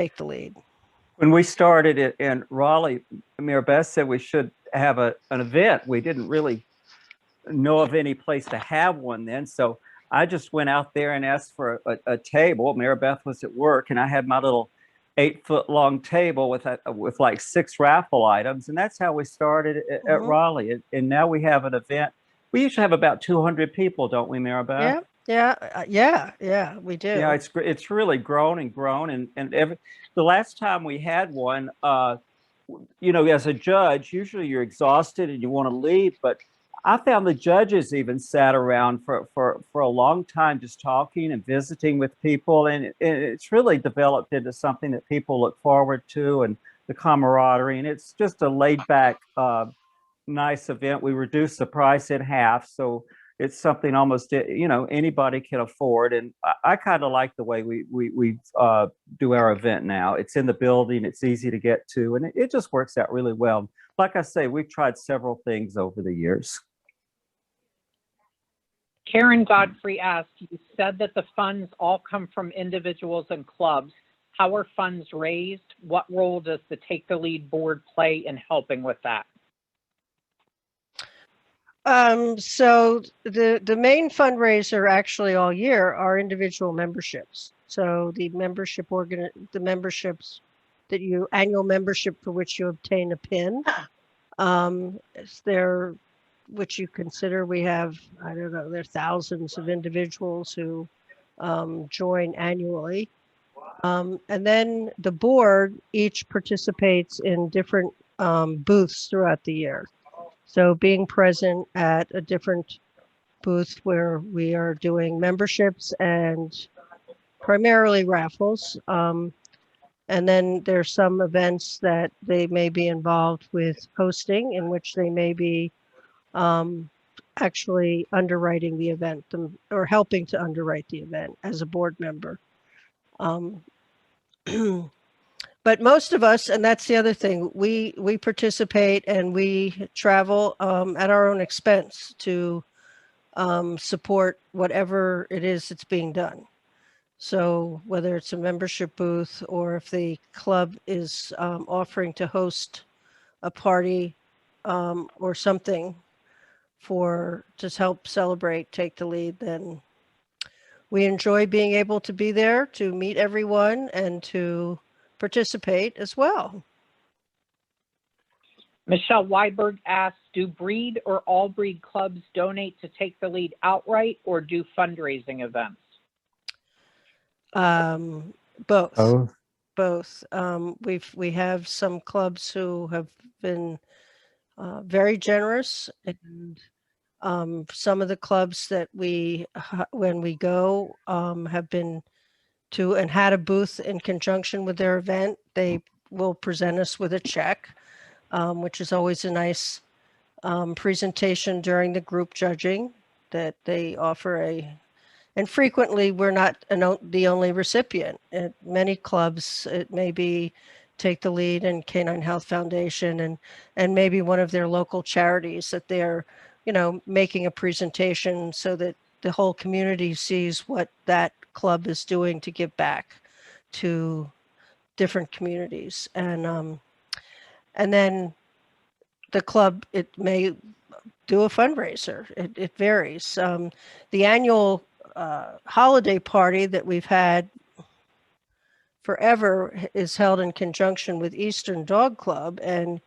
take the lead. When we started it in Raleigh, Mari-Beth said we should have an event. We didn't really know of any place to have one then. So I just went out there and asked for a table. Mari-Beth was at work, and I had my little 8-foot long table with like 6 raffle items. And that's how we started at Raleigh. And now we have an event. We usually have about 200 people, don't we, Mari-Beth? Yeah, we do. Yeah, it's really grown and grown. And the last time we had one, as a judge, usually you're exhausted and you want to leave, but I found the judges even sat around for a long time just talking and visiting with people, and it's really developed into something that people look forward to, and the camaraderie, and it's just a laid back, nice event. We reduced the price in half, so it's something almost anybody can afford, and I kind of like the way we do our event now. It's in the building, it's easy to get to, and it just works out really well. Like I say, we've tried several things over the years. Karen Godfrey asked, you said that the funds all come from individuals and clubs. How are funds raised? What role does the Take the Lead board play in helping with that? So the main fundraiser actually all year are individual memberships. So the memberships that annual membership for which you obtain a PIN, is there, which you consider, we have, I don't know, there are thousands of individuals who join annually. And then the board each participates in different booths throughout the year. So being present at a different booth where we are doing memberships and primarily raffles. And then there's some events that they may be involved with hosting, in which they may be actually underwriting the event or helping to underwrite the event as a board member. But most of us, and that's the other thing, we participate and we travel at our own expense to support whatever it is that's being done. So whether it's a membership booth or if the club is offering to host a party or something to help celebrate Take the Lead, then we enjoy being able to be there to meet everyone and to participate as well. Michelle Weiberg asks, do breed or all breed clubs donate to Take the Lead outright or do fundraising events? Both. Both. We have some clubs who have been very generous, and some of the clubs that when we go, have been to and had a booth in conjunction with their event. They will present us with a check, which is always a nice presentation during the group judging that they offer and frequently we're not the only recipient. At many clubs, it may be Take the Lead and Canine Health Foundation and maybe one of their local charities that they're, making a presentation so that the whole community sees what that club is doing to give back to different communities. And then the club, it may do a fundraiser. It varies. The annual holiday party that we've had forever is held in conjunction with Eastern Dog Club, and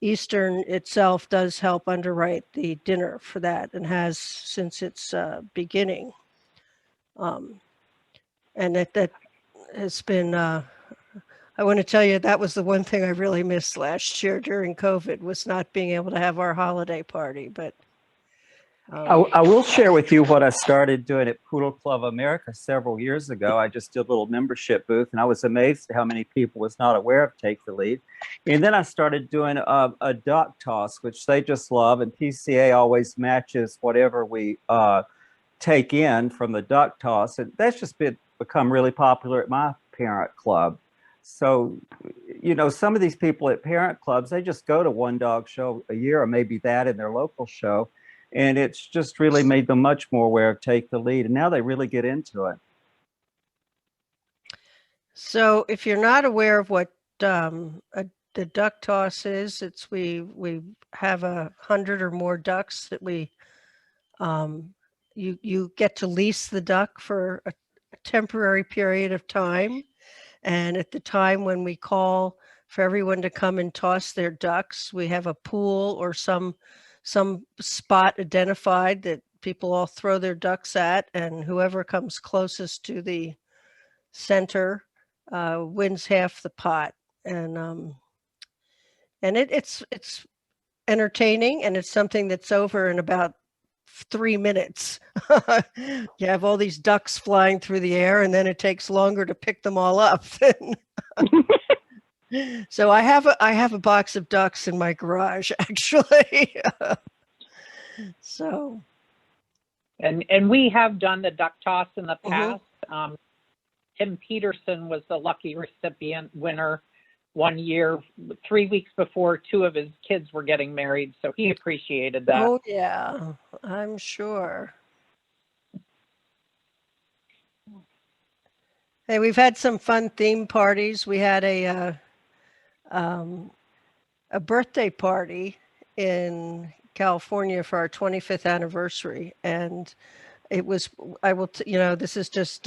Eastern itself does help underwrite the dinner for that and has since its beginning. And that has been, I want to tell you, that was the one thing I really missed last year during COVID, was not being able to have our holiday party. But I will share with you what I started doing at Poodle Club America several years ago. I just did a little membership booth, and I was amazed at how many people was not aware of Take the Lead. And then I started doing a duck toss, which they just love, and PCA always matches whatever we take in from the duck toss. And that's just become really popular at my parent club. So, some of these people at parent clubs, they just go to one dog show a year or maybe that in their local show. And it's just really made them much more aware of Take the Lead. And now they really get into it. So if you're not aware of what the duck toss is, it's we have 100 or more ducks that we you get to lease the duck for a temporary period of time, and at the time when we call for everyone to come and toss their ducks, we have a pool or some spot identified that people all throw their ducks at, and whoever comes closest to the center wins half the pot. And it's entertaining, and it's something that's over in about 3 minutes. You have all these ducks flying through the air, and then it takes longer to pick them all up. So I have a box of ducks in my garage, actually. So. And we have done the duck toss in the past. Tim Peterson was the lucky recipient winner one year, 3 weeks before 2 of his kids were getting married. So he appreciated that. Oh, yeah, I'm sure. Hey, we've had some fun theme parties. We had a birthday party in California for our 25th anniversary. And it was, this is just,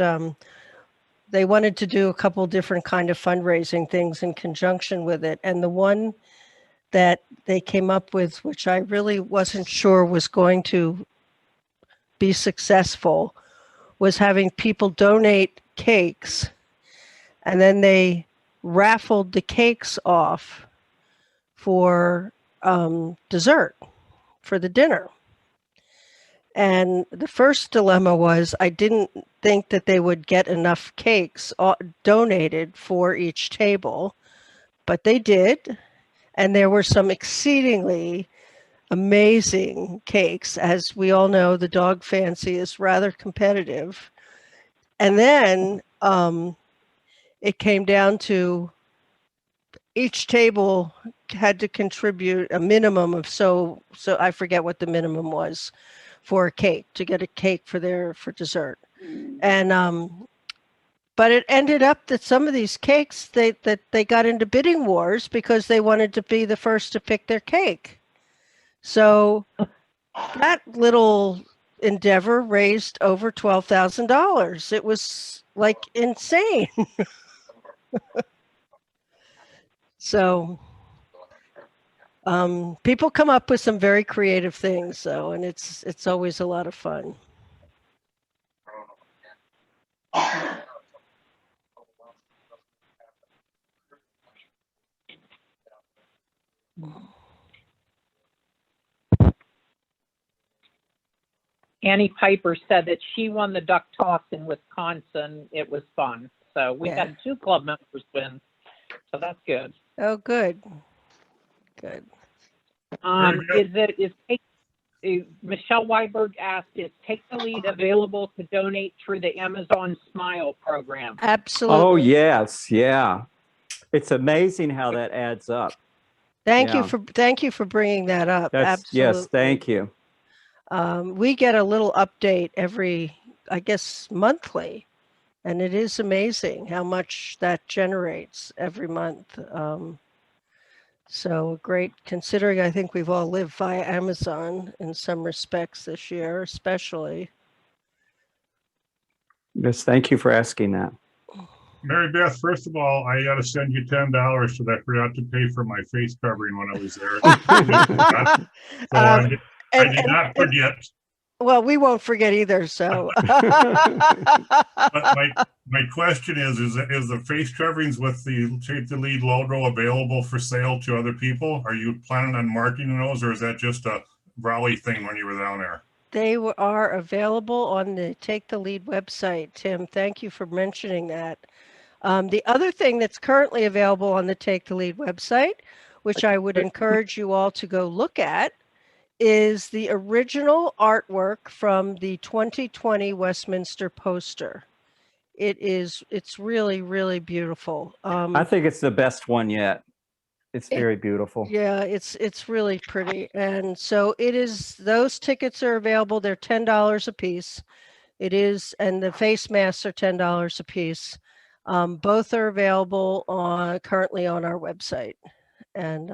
they wanted to do a couple different kind of fundraising things in conjunction with it. And the one that they came up with, which I really wasn't sure was going to be successful, was having people donate cakes, and then they raffled the cakes off for dessert for the dinner. And the first dilemma was I didn't think that they would get enough cakes donated for each table, but they did. And there were some exceedingly amazing cakes. As we all know, the dog fancy is rather competitive. And then it came down to each table had to contribute a minimum of, so I forget what the minimum was for a cake, to get a cake for dessert. And but it ended up that some of these cakes, they got into bidding wars because they wanted to be the first to pick their cake. So that little endeavor raised over $12,000. It was like insane. So people come up with some very creative things, though, and it's always a lot of fun. Annie Piper said that she won the duck toss in Wisconsin. It was fun. So we had 2 club members win. So that's good. Oh, good. Good. Michelle Weiberg asked, is Take the Lead available to donate through the Amazon Smile program? Absolutely. Oh, yes. Yeah. It's amazing how that adds up. Thank you for bringing that up. Absolutely. Yes, thank you. We get a little update every, I guess, monthly, and it is amazing how much that generates every month. So great, considering I think we've all lived via Amazon in some respects this year, especially. Yes, thank you for asking that. Mari-Beth, first of all, I got to send you $10 because I forgot to pay for my face covering when I was there. I did not forget. Well, we won't forget either. So, but my question is the face coverings with the Take the Lead logo available for sale to other people? Are you planning on marketing those, or is that just a Raleigh thing when you were down there? They are available on the Take the Lead website, Tim. Thank you for mentioning that. The other thing that's currently available on the Take the Lead website, which I would encourage you all to go look at, is the original artwork from the 2020 Westminster poster. It's really, really beautiful. I think it's the best one yet. It's very beautiful. Yeah, it's really pretty. And so it is, those tickets are available. They're $10 a piece. It is, and the face masks are $10 a piece. Both are available currently on our website. And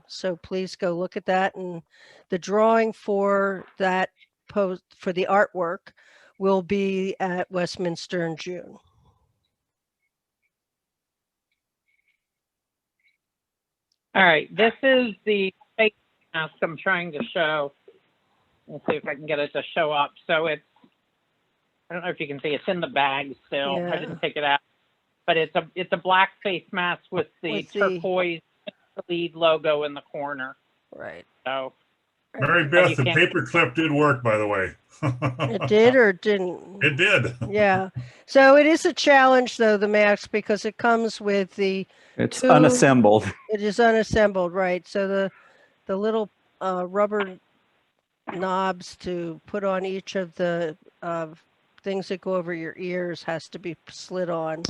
so please go look at that. And the drawing for that post for the artwork will be at Westminster in June. All right, this is the face mask I'm trying to show. Let's see if I can get it to show up. So it's, I don't know if you can see, it's in the bag still. Yeah. I didn't take it out, but it's a black face mask with the turquoise lead logo in the corner. Right. So, Mari-Beth, the paperclip did work, by the way. It did or it didn't? It did. Yeah. So it is a challenge, though, the mask, because it comes with the It's unassembled. It is unassembled, right? So the little rubber knobs to put on each of the things that go over your ears has to be slid on,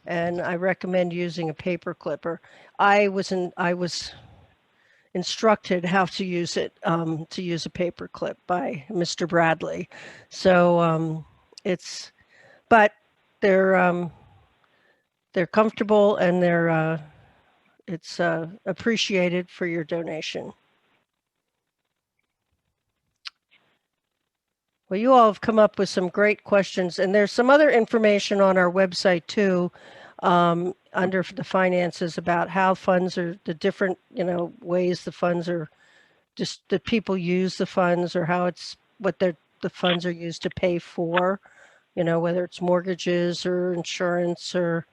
and I recommend using a paper clipper. I was instructed how to use it, to use a paper clip by Mr. Bradley. So but they're comfortable, and it's appreciated for your donation. Well, you all have come up with some great questions, and there's some other information on our website too, under the finances, about how funds are, the different, ways the funds are, just that people use the funds, or how it's what the funds are used to pay for, whether it's mortgages or insurance or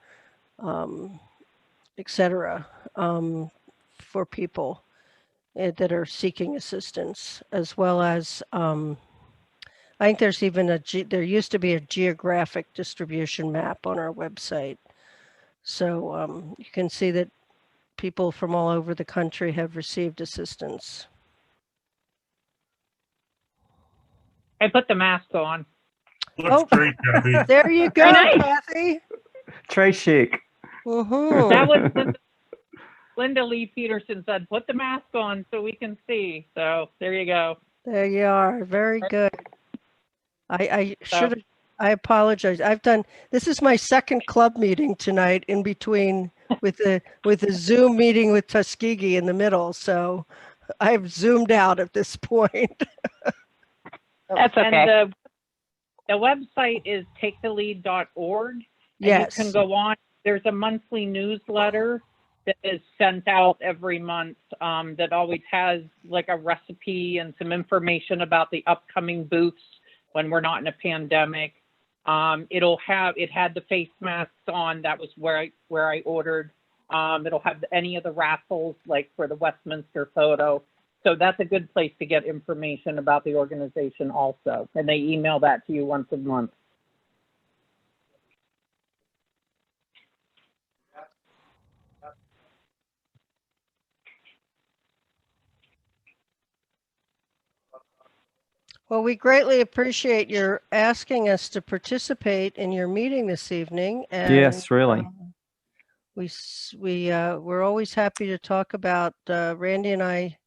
etc. For people that are seeking assistance, as well as I think there's even there used to be a geographic distribution map on our website. So you can see that people from all over the country have received assistance. I put the mask on. Looks great, Kathy. There you go, Nice. Kathy. Très chic. Mm-hmm. That was Linda Lee Peterson said, put the mask on so we can see. So there you go. There you are. Very good. I apologize. This is my second club meeting tonight, in between with the Zoom meeting with Tuskegee in the middle. So I've zoomed out at this point. That's okay. And the website is takethelead.org. Yes. You can go on. There's a monthly newsletter that is sent out every month that always has like a recipe and some information about the upcoming booths when we're not in a pandemic. It had the face masks on. That was where I ordered. It'll have any of the raffles, like for the Westminster photo. So that's a good place to get information about the organization also. And they email that to you once a month. Well, we greatly appreciate your asking us to participate in your meeting this evening. And, yes, really. We're always happy to talk about. Randy and I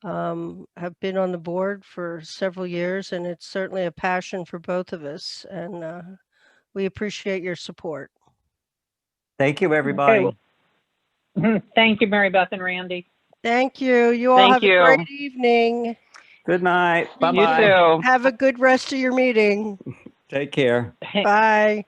have been on the board for several years, and it's certainly a passion for both of us. And we appreciate your support. Thank you, everybody. Okay. Thank you, Mari-Beth and Randy. Thank you. You all have a great evening. Good night. Bye-bye. You too. Have a good rest of your meeting. Take care. Bye.